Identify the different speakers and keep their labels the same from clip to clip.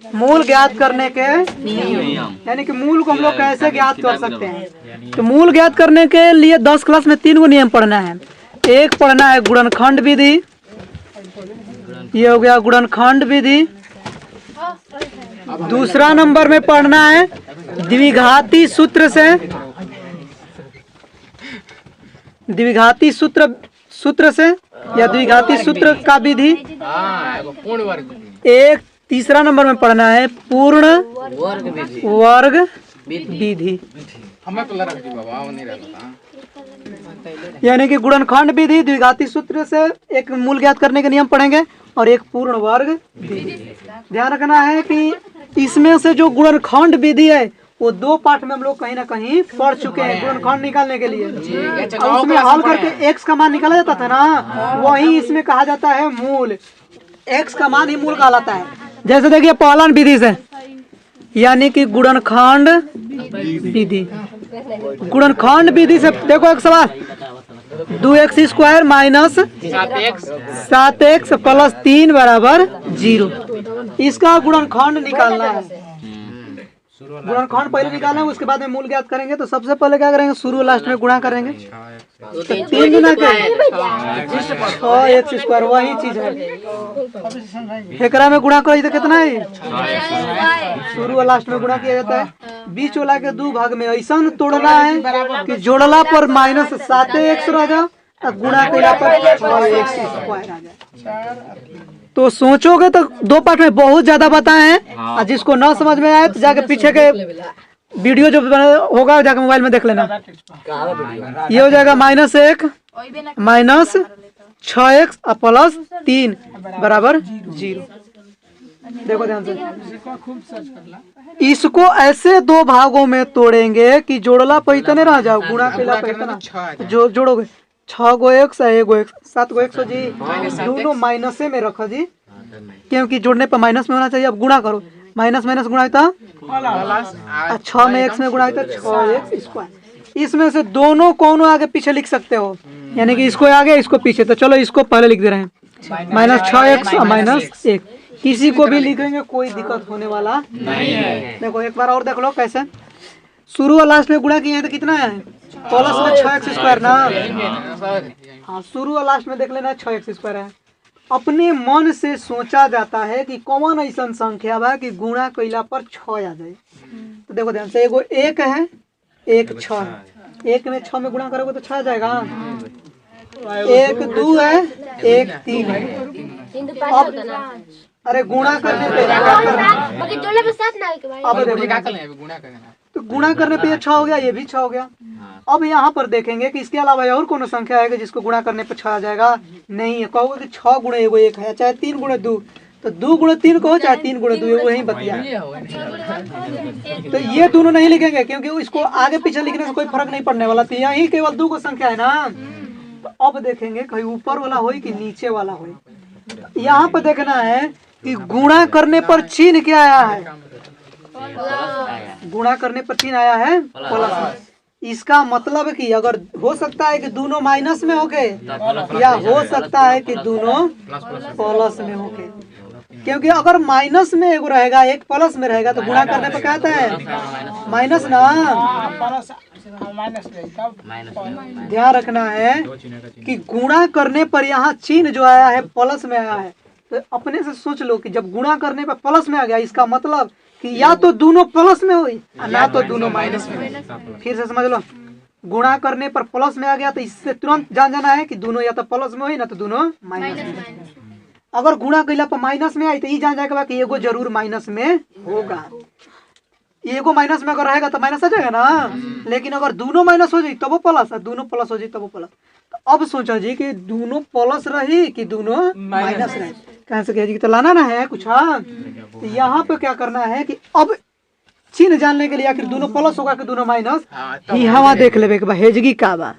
Speaker 1: मूल ज्ञात करने के नियम, यानी कि मूल को हम लोग कैसे ज्ञात कर सकते हैं। तो मूल ज्ञात करने के लिए 10 क्लास में 3 गो नियम पढ़ना है। एक पढ़ना है गुणनखंड विधि, ये हो गया गुणनखंड विधि। दूसरा नंबर में पढ़ना है द्विघाती सूत्र से, द्विघाती सूत्र से या द्विघाती सूत्र का विधि। एक तीसरा नंबर में पढ़ना है पूर्ण वर्ग विधि, यानी कि गुणनखंड विधि, द्विघाती सूत्र से एक मूल ज्ञात करने के नियम पढ़ेंगे और एक पूर्ण वर्ग विधि। ध्यान रखना है कि इसमें से जो गुणनखंड विधि है वो 2 पाठ में हम लोग कहीं ना कहीं पढ़ चुके हैं। गुणनखंड निकालने के लिए उसमें हल करके x का मान निकाला जाता था ना, वही इसमें कहा जाता है मूल। x का मान ही मूल कहलाता है। जैसे देखिए पालन विधि से, यानी कि गुणनखंड विधि, गुणनखंड विधि से देखो एक सवाल, 2x² माइनस 7x प्लस 3 बराबर 0, इसका गुणनखंड निकालना है। गुणनखंड पहले निकालना है, उसके बाद में मूल ज्ञात करेंगे। तो सबसे पहले क्या करेंगे, शुरू लास्ट में गुणा करेंगे। तो 3 गुना करेंगे 6x², वही चीज है। एकरा में गुणा करें तो कितना है, शुरू और लास्ट में गुणा किया जाता है। बीच वाला के 2 भाग में ऐसा तोड़ना है कि जोड़ला पर माइनस 7x रह जाए और गुणा करेला पर 6x² आ जाए। तो सोचोगे तो 2 पार्ट में बहुत ज्यादा बताए हैं, और जिसको ना समझ में आए तो जाके पीछे के वीडियो जो होगा जाके मोबाइल में देख लेना। ये हो जाएगा -1 माइनस 6x प्लस 3 बराबर 0। देखो ध्यान से, इसको ऐसे 2 भागों में तोड़ेंगे कि जोड़ला पर इतने रह जाओ, गुणा केला पर इतना जो जोड़ोगे 6 गो x है, 1 गो x, 7 गो x हो जी, दोनों माइनसे में रखो जी, क्योंकि जोड़ने पर माइनस में होना चाहिए। अब गुणा करो, माइनस माइनस गुणा होता 6 में x में गुणा होता 6x²। इसमें से दोनों कौनों आगे पीछे लिख सकते हो, यानी कि इसको आगे इसको पीछे। तो चलो इसको पहले लिख दे रहे हैं, -6x और -1। किसी को भी लिखेंगे कोई दिक्कत होने वाला नहीं है। देखो एक बार और देख लो कैसे, शुरू और लास्ट में गुणा किए हैं तो कितना है, प्लस में 6x² ना। हाँ, शुरू और लास्ट में देख लेना 6x² है। अपने मन से सोचा जाता है कि कौन ऐसा संख्या बा कि गुणा कइला पर 6 आ जाए। तो देखो ध्यान से, एगो 1 है, 1 6 है, 1 में 6 में गुणा करोगे तो 6 आ जाएगा। 1 2 है, 1 3 है। अब अरे गुणा करने पे तो गुणा करने पे ये 6 हो गया, ये भी 6 हो गया। अब यहाँ पर देखेंगे कि इसके अलावा और कौन संख्या है जिसको गुणा करने पे 6 आ जाएगा, नहीं है। कहोगे कि 6 गुणे एगो 1 है, चाहे 3 गुणे 2, तो 2 गुणे 3 कहो, चाहे 3 गुणे 2, वही बतिया। तो ये दोनों नहीं लिखेंगे क्योंकि इसको आगे पीछे लिखने से कोई फर्क नहीं पड़ने वाला। तो यही केवल 2 को संख्या है ना। तो अब देखेंगे कहीं ऊपर वाला हो कि नीचे वाला हो। यहाँ पर देखना है कि गुणा करने पर चिन्ह क्या आया है, गुणा करने पर चिन्ह आया है प्लस। इसका मतलब है कि अगर हो सकता है कि दोनों माइनस में होके, या हो सकता है कि दोनों प्लस में होके। क्योंकि अगर माइनस में एगो रहेगा, एक प्लस में रहेगा, तो गुणा करने पर क्या आता है, माइनस ना। ध्यान रखना है कि गुणा करने पर यहाँ चिन्ह जो आया है प्लस में आया है। तो अपने से सोच लो कि जब गुणा करने पर प्लस में आ गया, इसका मतलब कि या तो दोनों प्लस में हुई ना तो दोनों माइनस में हुई। फिर से समझ लो, गुणा करने पर प्लस में आ गया तो इससे तुरंत जान जाना है कि दोनों या तो प्लस में हुई ना तो दोनों माइनस में। अगर गुणा कइला पर माइनस में आई तो ये जान जाएगा कि एगो जरूर माइनस में होगा। एगो माइनस में अगर रहेगा तो माइनस आ जाएगा ना, लेकिन अगर दोनों माइनस हो जाए तब वो प्लस, दोनों प्लस हो जाए तब वो प्लस। तो अब सोचा जी कि दोनों प्लस रही कि दोनों माइनस रहे, कहाँ से कह जी तो लाना ना है कुछ। हाँ, तो यहाँ पे क्या करना है कि अब चिन्ह जानने के लिए आखिर दोनों प्लस होगा कि दोनों माइनस, यहाँ देख लेबे कि हेजगी का बा,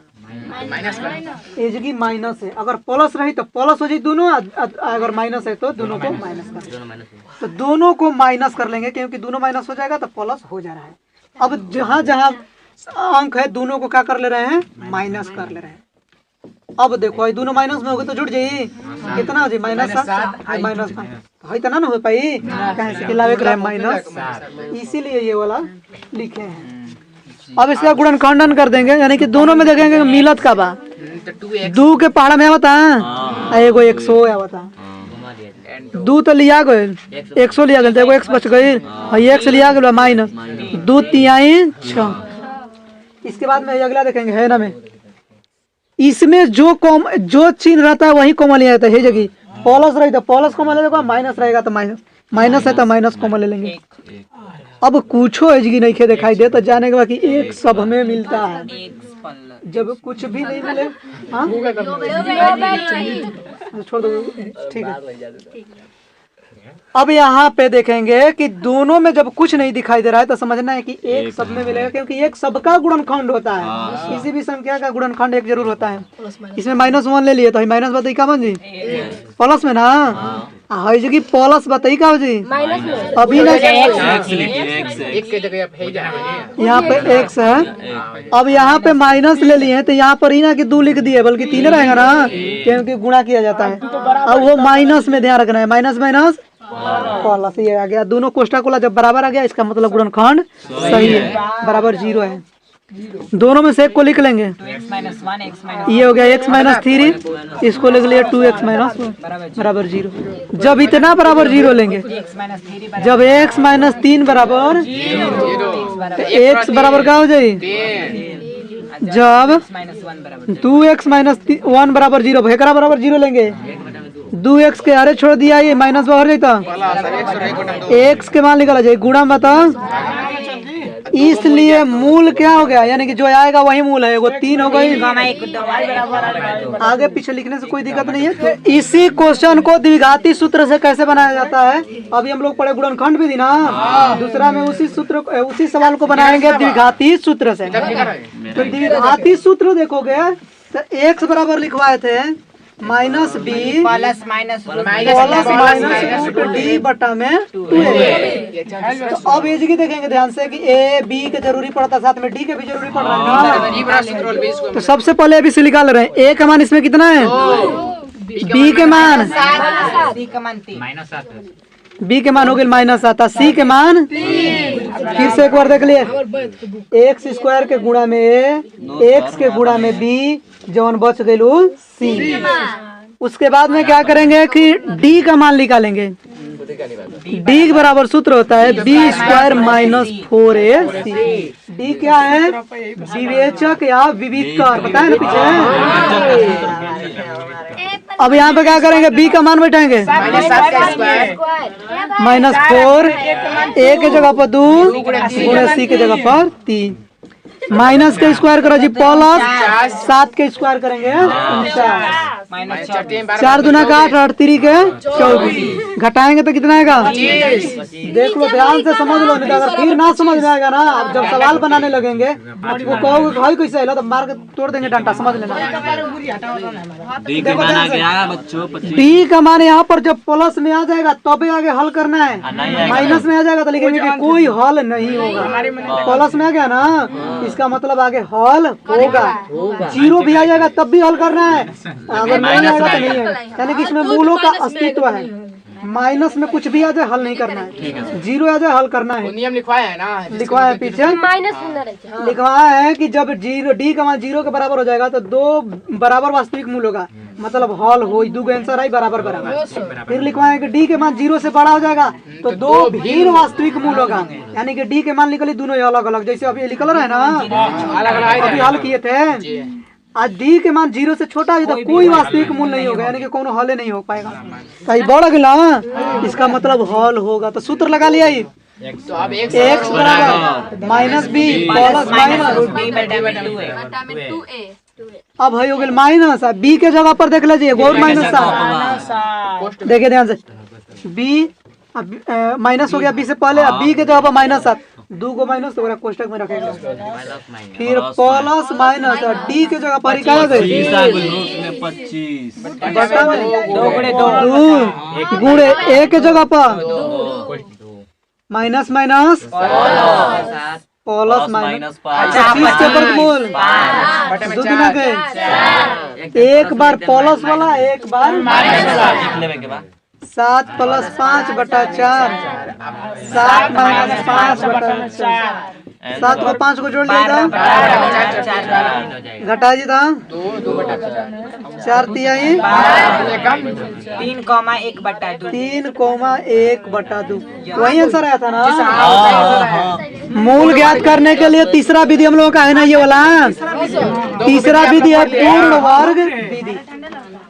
Speaker 1: हेजगी माइनस है। अगर प्लस रही तो प्लस हो जाए दोनों, अगर माइनस है तो दोनों को माइनस कर, तो दोनों को माइनस कर लेंगे क्योंकि दोनों माइनस हो जाएगा तो प्लस हो जा रहा है। अब जहाँ जहाँ अंक है दोनों को क्या कर ले रहे हैं, माइनस कर ले रहे हैं। अब देखो ये दोनों माइनस में हो गए तो जुड़ जाई कितना हो जाई -7 माइनस है इतना ना हो पाई कहां से खिलावे के माइनस इसीलिए ये वाला लिखे हैं। अब इसका गुणनखंडन कर देंगे यानी कि दोनों में देखेंगे मिलत का बा 2 के पहाड़ा में आवता एगो 100 आवता 2 तो लिया गए 100 लिया गए एगो x बच गई और 1 से लिया गया माइनस 2 3 6। इसके बाद में अगला देखेंगे है ना में इसमें जो चिन्ह रहता है वही कॉमन लिया जाता है जगह प्लस रही तो प्लस कॉमन ले लेगा माइनस रहेगा तो माइनस है तो माइनस कॉमन ले लेंगे। अब कुछ जगह नहीं दिखाई दे तो जाने के बाद कि एक सब में मिलता है जब कुछ भी नहीं मिले हाँ छोड़ दो ठीक है। अब यहाँ पे देखेंगे कि दोनों में जब कुछ नहीं दिखाई दे रहा है तो समझना है कि एक सब में मिलेगा क्योंकि एक सबका गुणनखंड होता है किसी भी संख्या का गुणनखंड एक जरूर होता है। इसमें -1 ले लिए तो माइनस बताइए का बन जी प्लस में ना हई जगह प्लस बताइए का जी अभी ना यहाँ पे x है। अब यहाँ पे माइनस ले लिए तो यहाँ पर ही ना कि 2 लिख दिए बल्कि 3 रहेगा ना क्योंकि गुणा किया जाता है। अब वो माइनस में ध्यान रखना है माइनस माइनस प्लस ये आ गया दोनों कोष्ठक वाला जब बराबर आ गया इसका मतलब गुणनखंड सही है बराबर 0 है। दोनों में से एक को लिख लेंगे ये हो गया x-3 इसको लिख लिया 2x बराबर 0। जब इतना बराबर 0 लेंगे जब x-3 बराबर x बराबर क्या हो जाए जब 2x-1 बराबर 0 एकरा बराबर 0 लेंगे 2x के आरे छोड़ दिया ये माइनस बाहर जाता x के मान निकाला जाए गुणा बता इसलिए मूल क्या हो गया यानी कि जो आएगा वही मूल है वो 3 हो गई आगे पीछे लिखने से कोई दिक्कत नहीं है। तो इसी क्वेश्चन को द्विघाती सूत्र से कैसे बनाया जाता है अभी हम लोग पढ़े गुणनखंड भी दी ना दूसरा में उसी सवाल को बनाएंगे द्विघाती सूत्र से। तो द्विघाती सूत्र देखोगे तो x बराबर लिखवाए थे -b प्लस माइनस डी बटा में 2a। तो अब ये जगह देखेंगे ध्यान से कि a b के जरूरी पड़ता है साथ में d के भी जरूरी पड़ रहा है। तो सबसे पहले अभी से निकाल रहे हैं a का मान इसमें कितना है b के मान b के मान हो गए -7 c के मान फिर से एक बार देख लिए x² के गुणा में a x के गुणा में b जौन बच गए c। उसके बाद में क्या करेंगे कि d का मान निकालेंगे d के बराबर सूत्र होता है b² - 4ac। d क्या है विवेचक या विविधकर पता है ना पीछे। अब यहाँ पे क्या करेंगे b का मान बैठाएंगे -4 a के जगह पर 2 गुणे c के जगह पर 3 माइनस के स्क्वायर करो जी प्लस 7 के स्क्वायर करेंगे 4 दूना का 8 8 3 के 24 घटाएंगे तो कितना आएगा देख लो ध्यान से समझ लो नहीं अगर फिर ना समझ में आएगा ना अब जब सवाल बनाने लगेंगे वो कहोगे भाई कैसे है तो मार के तोड़ देंगे डंडा समझ लेना। डी का मान यहाँ पर जब प्लस में आ जाएगा तभी आगे हल करना है माइनस में आ जाएगा तो लिखेंगे कि कोई हल नहीं होगा। प्लस में आ गया ना इसका मतलब आगे हल होगा 0 भी आ जाएगा तब भी हल करना है अगर नहीं आएगा तो नहीं है यानी कि इसमें मूलों का अस्तित्व है। माइनस में कुछ भी आ जाए हल नहीं करना है 0 आ जाए हल करना है नियम लिखवाया है ना लिखवाया है पीछे लिखवाया है कि जब डी का मान 0 के बराबर हो जाएगा तो 2 बराबर वास्तविक मूल होगा मतलब हल हो 2 आंसर है बराबर बराबर। फिर लिखवाया है कि डी के मान 0 से बड़ा हो जाएगा तो 2 भिन्न वास्तविक मूल होगा यानी कि डी के मान निकले दोनों अलग अलग जैसे अभी निकल रहा है ना अभी हल किए थे आज डी के मान 0 से छोटा है तो कोई वास्तविक मूल नहीं होगा यानी कि कोनो हल नहीं हो पाएगा कहीं बढ़ गया इसका मतलब हल होगा। तो सूत्र लगा लिया ही तो अब x बराबर -b प्लस अब हो गया माइनस b के जगह पर देख लीजिए और -7 देखिए ध्यान से b माइनस हो गया b से पहले b के जगह पर -7 2 को माइनस तो कोष्टक में रखेगा फिर प्लस माइनस डी के जगह पर क्या गए 25 गुणे ए के जगह पर माइनस माइनस प्लस माइनस 25 के वर्गमूल दो दूना के एक बार प्लस वाला एक बार माइनस वाला 7 + 5 बटा 4 7 - 5 बटा 4 7 को 5 को जोड़ लिया घटा जी था 4 तिहाई
Speaker 2: 3,1 बटा 2
Speaker 1: 3,1 बटा 2 वही आंसर आया था ना। मूल ज्ञात करने के लिए तीसरा विधि हम लोगों का है ना ये वाला तीसरा विधि है पूर्ण वर्ग विधि।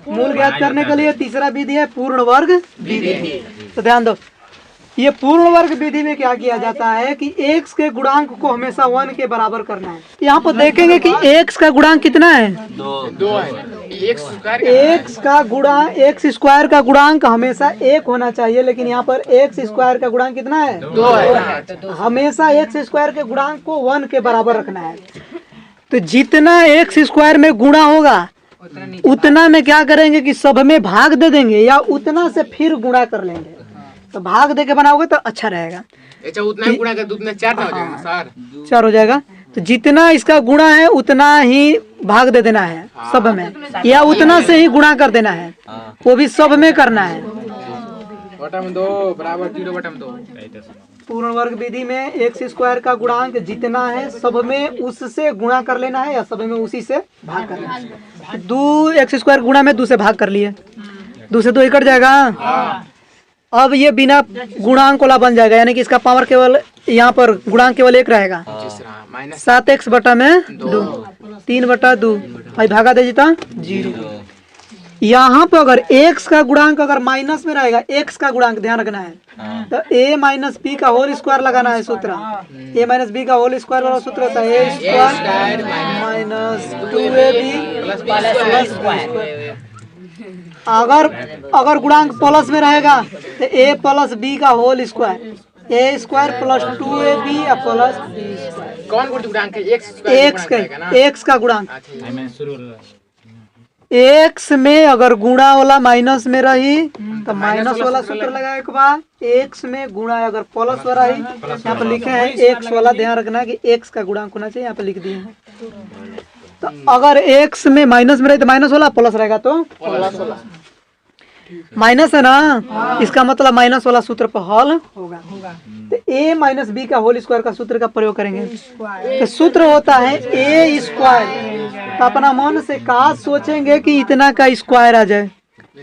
Speaker 1: मूल ज्ञात करने के लिए तीसरा विधि है पूर्ण वर्ग विधि। तो ध्यान दो ये पूर्ण वर्ग विधि में क्या किया जाता है कि x के गुणांक को हमेशा 1 के बराबर करना है। यहाँ पर देखेंगे कि x का गुणांक कितना है
Speaker 3: 2 है।
Speaker 1: x का गुणांक x स्क्वायर का गुणांक हमेशा 1 होना चाहिए, लेकिन यहाँ पर x स्क्वायर का गुणांक कितना है
Speaker 3: 2 है।
Speaker 1: हमेशा x स्क्वायर के गुणांक को 1 के बराबर रखना है। तो जितना x स्क्वायर में गुणा होगा उतना में क्या करेंगे कि सब में भाग दे देंगे या उतना से फिर गुणा कर लेंगे। तो भाग दे के बनाओगे तो अच्छा रहेगा।
Speaker 3: अच्छा उतना ही गुणा कर दो उतना 4 हो जाएगा सर
Speaker 1: 4 हो जाएगा। तो जितना इसका गुणा है उतना ही भाग दे देना है सब में या उतना से ही गुणा कर देना है, वो भी सब में करना है।
Speaker 3: बटा में 2 बराबर 0 बटा में 2।
Speaker 1: पूर्ण वर्ग विधि में x स्क्वायर का गुणांक जितना है सब में उससे गुणा कर लेना है या सब में उसी से भाग कर लेना है। 2x स्क्वायर गुणा में 2 से भाग कर लिए 2 से 2 ही कट जाएगा। अब ये बिना गुणांक वाला बन जाएगा, यानी कि इसका पावर केवल यहाँ पर गुणांक केवल 1 रहेगा। 7x बटा में 2 3 बटा 2 भाई भागा दे जीता 0। यहाँ पे अगर x का गुणांक अगर माइनस में रहेगा x का गुणांक ध्यान रखना है तो a माइनस b का होल स्क्वायर लगाना है सूत्र। a माइनस b का होल स्क्वायर वाला सूत्र होता है a square minus 2ab plus square. अगर गुणांक प्लस में रहेगा तो a प्लस b का whole square a square plus 2ab plus b square.
Speaker 3: कौन गुणांक है
Speaker 1: x का गुणांक x में अगर गुणा वाला माइनस में रही तो माइनस वाला सूत्र लगाए के बाद x में गुणा अगर प्लस वाला रही यहाँ पर लिखे हैं x वाला ध्यान रखना कि x का गुणांक होना चाहिए, यहाँ पर लिख दिए हैं। तो अगर x में माइनस में रही तो माइनस वाला प्लस रहेगा तो प्लस वाला माइनस है ना, इसका मतलब माइनस वाला सूत्र पर हल होगा। तो a माइनस बी का होल स्क्वायर का सूत्र का प्रयोग करेंगे तो सूत्र होता है a स्क्वायर। तो अपना मन से कहा सोचेंगे कि इतना का स्क्वायर आ जाए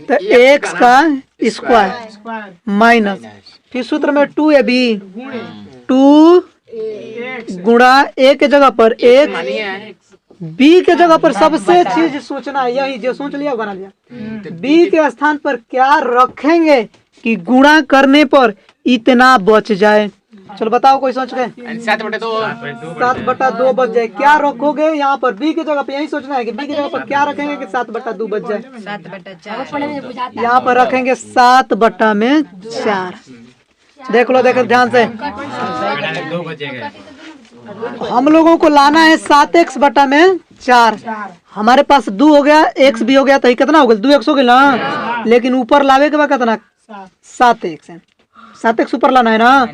Speaker 1: तो x का स्क्वायर माइनस फिर सूत्र में 2ab 2 गुणा a के जगह पर x b के जगह पर सबसे चीज सोचना है, यही जो सोच लिया बना लिया। b के स्थान पर क्या रखेंगे कि गुणा करने पर इतना बच जाए। चलो बताओ कोई सोच गए 7 बटा 2 बच जाए। क्या रखोगे यहाँ पर b की जगह पर, यही सोचना है कि b की जगह पर क्या रखेंगे कि 7 बटा 2 बच जाए।
Speaker 2: 7 बटा 4
Speaker 1: यहाँ पर रखेंगे 7 बटा में 4। देख लो देखो ध्यान से हम लोगों को लाना है 7x बटा में 4। हमारे पास 2 हो गया x भी हो गया तो कितना हो गया 2x हो गया ना, लेकिन ऊपर लावे के बाद कितना 7x है। 7x ऊपर लाना है ना।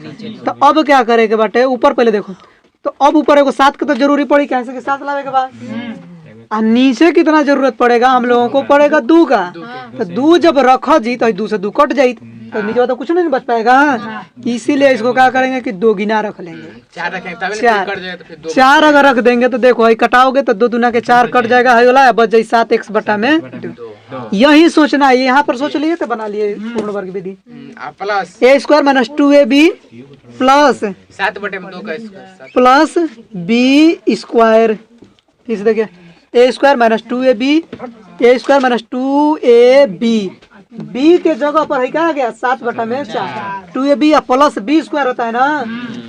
Speaker 1: तो अब क्या करेंगे बाटे ऊपर पहले देखो तो अब ऊपर एगो 7 की तो जरूरी पड़ी कैसे कि 7 लावे के बाद और नीचे कितना जरूरत पड़ेगा हम लोगों को पड़ेगा 2 का। तो 2 जब रखा जी तो 2 से 2 कट जाये तो नीचे तो कुछ नहीं बच पाएगा, इसीलिए इसको क्या करेंगे कि 2 गिना रख लेंगे। 4 अगर रख देंगे तो देखो भाई कटाओगे तो 2 दूना के 4 कट जाएगा है वाला बच जाए 7x बटा में 2। यही सोचना है, यहाँ पर सोच लिए तो बना लिए पूर्ण वर्ग विधि। a square minus 2ab plus
Speaker 3: 7 बटे में 2 का स्क्वायर
Speaker 1: प्लस b स्क्वायर। इस देखिए a square minus 2ab a square minus 2ab b के जगह पर है क्या आ गया 7 बटा में 4 2ab या प्लस b स्क्वायर होता है ना,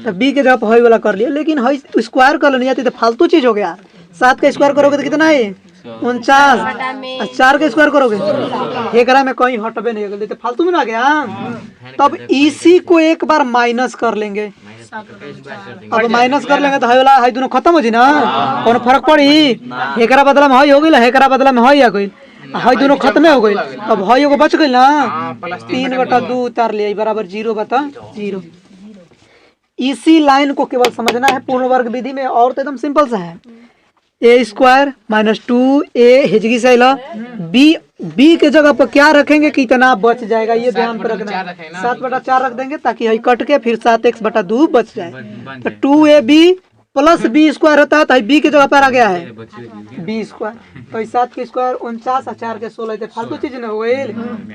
Speaker 1: तो b के जगह पर है वाला कर लिया। लेकिन है स्क्वायर कर लेनी आती तो फालतू चीज हो गया। 7 का स्क्वायर करोगे तो कितना है 49, 4 का स्क्वायर करोगे एकरा में कहीं हटबे नहीं होगा तो फालतू में ना गया। तब इसी को एक बार माइनस कर लेंगे। अब माइनस कर लेंगे तो है वाला है दोनों खत्म हो जी ना, कौन फर्क पड़ी एकरा बदला में है हो गई एकरा बदला में है या गई है दोनों खत्म हो गई। अब है एगो बच गई ना 3 बटा 2 उतार लिया बराबर 0 बटा 0। इसी लाइन को केवल समझना है पूर्ण वर्ग विधि में, और तो एकदम सिंपल सा है। ए स्क्वायर माइनस 2a हिजगी से बी के जगह पर क्या रखेंगे कितना बच जाएगा, ये ध्यान पर रखना है। 7/4 रख देंगे ताकि यही कट के फिर 7x/2 बच जाए। तो 2ab प्लस बी स्क्वायर होता है, तो बी की जगह पर आ गया है बी स्क्वायर। तो 7 के स्क्वायर 49 और 4 के 16 फालतू चीज न हो गई।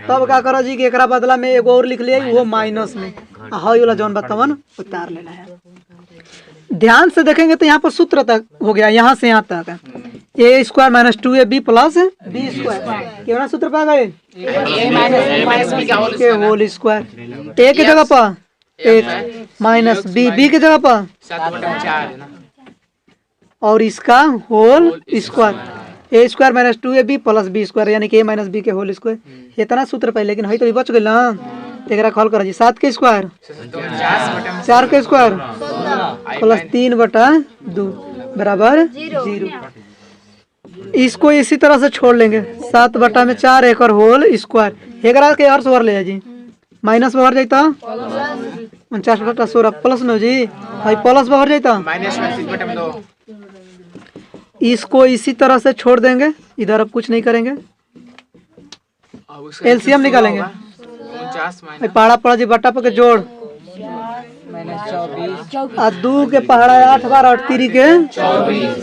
Speaker 1: तब क्या करो जी कि एकरा बदला में एगो और लिख लिया वो माइनस में हाई वाला जौन बतावन उतार लेना है। ध्यान से देखेंगे तो यहाँ पर सूत्र तक हो गया, यहाँ से यहाँ तक a square minus 2ab plus b square केवल सूत्र पा गए के होल स्क्वायर। ए की जगह पर 8 माइनस बी की जगह पर
Speaker 3: 7/4
Speaker 1: और इसका whole square. A square minus 2ab plus b square यानी कि ए माइनस बी के होल स्क्वायर। इतना सूत्र पाई लेकिन हई तो बच गई ना। एकरा खोल कर जी 7 के स्क्वायर 4 के स्क्वायर प्लस 3/2 बराबर 0। इसको इसी तरह से छोड़ लेंगे 7/4 एक और होल स्क्वायर। एकरा के अर्थ ओर ले जी माइनस बाहर जाता 49/16 प्लस में जी भाई प्लस बाहर जाता
Speaker 3: -6/2
Speaker 1: इसको इसी तरह से छोड़ देंगे, इधर अब कुछ नहीं करेंगे, एलसीएम निकालेंगे।
Speaker 3: 49
Speaker 1: पहाड़ा पड़ा जी बट्टा पर के जोड़ आ 2 के पहाड़ा 8 बार और 3 के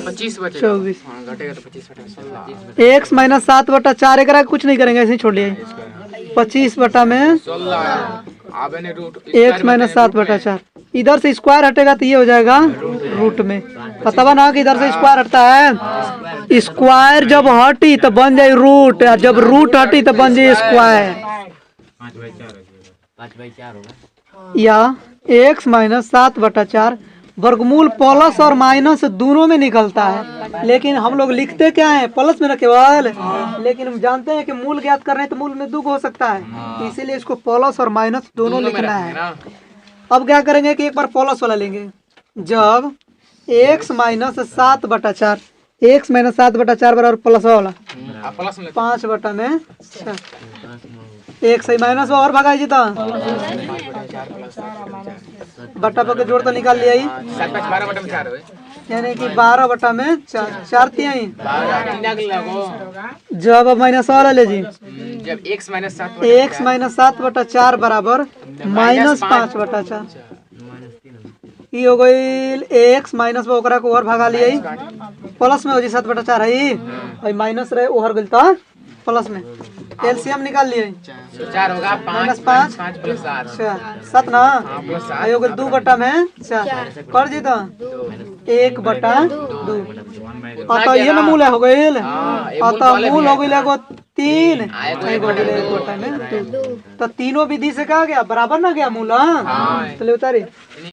Speaker 3: 25 बचे
Speaker 1: 24
Speaker 3: घटेगा तो 25/16
Speaker 1: x माइनस 7/4 एकरा कुछ नहीं करेंगे ऐसे ही छोड़ लिए 25 में
Speaker 3: 16 अब ने रूट
Speaker 1: x माइनस 7/4 इधर से स्क्वायर हटेगा तो ये हो जाएगा रूट में। पता बा ना कि इधर से स्क्वायर हटता है, स्क्वायर जब हटी तो बन जाए रूट, जब रूट हटी तो बन जाए स्क्वायर।
Speaker 4: 5/4 होगा
Speaker 1: या x माइनस 7/4 वर्गमूल प्लस और माइनस दोनों में निकलता है, लेकिन हम लोग लिखते क्या है प्लस में ना केवल, लेकिन हम जानते हैं कि मूल ज्ञात कर रहे हैं तो मूल में दुख हो सकता है, इसीलिए इसको प्लस और माइनस दोनों लिखना है। अब क्या करेंगे कि एक बार प्लस वाला लेंगे, जब x माइनस 7/4 x माइनस 7/4 बराबर प्लस वाला
Speaker 3: प्लस में
Speaker 1: 5/6 एक सही माइनस और भगाई जीता बट्टा पर के जोड़ तो निकाल लिया ही
Speaker 3: 7/12/4 है
Speaker 1: यानी कि 12/4 तिहाई
Speaker 3: 12 लगो
Speaker 1: जब अब माइनस वाला ले जी
Speaker 3: जब x माइनस 7
Speaker 1: x माइनस 7/4 बराबर माइनस 5/4 ई हो गई x माइनस ओकरा को और भगा लिया ही प्लस में हो जी 7/4 है और माइनस रहे ओहर गइल था प्लस में एलसीएम निकाल लिए
Speaker 3: 4 होगा 5
Speaker 1: 5
Speaker 3: 5 + 7
Speaker 1: 7 ना
Speaker 3: + 7
Speaker 1: आयोग 2/4 कर जी तो 1/2 अतः ये ना मूल हो गई अतः मूल हो गई एगो 3 एगो 1/2 तो तीनों विधि से कहा गया बराबर ना गया मूल। चलिए उतारी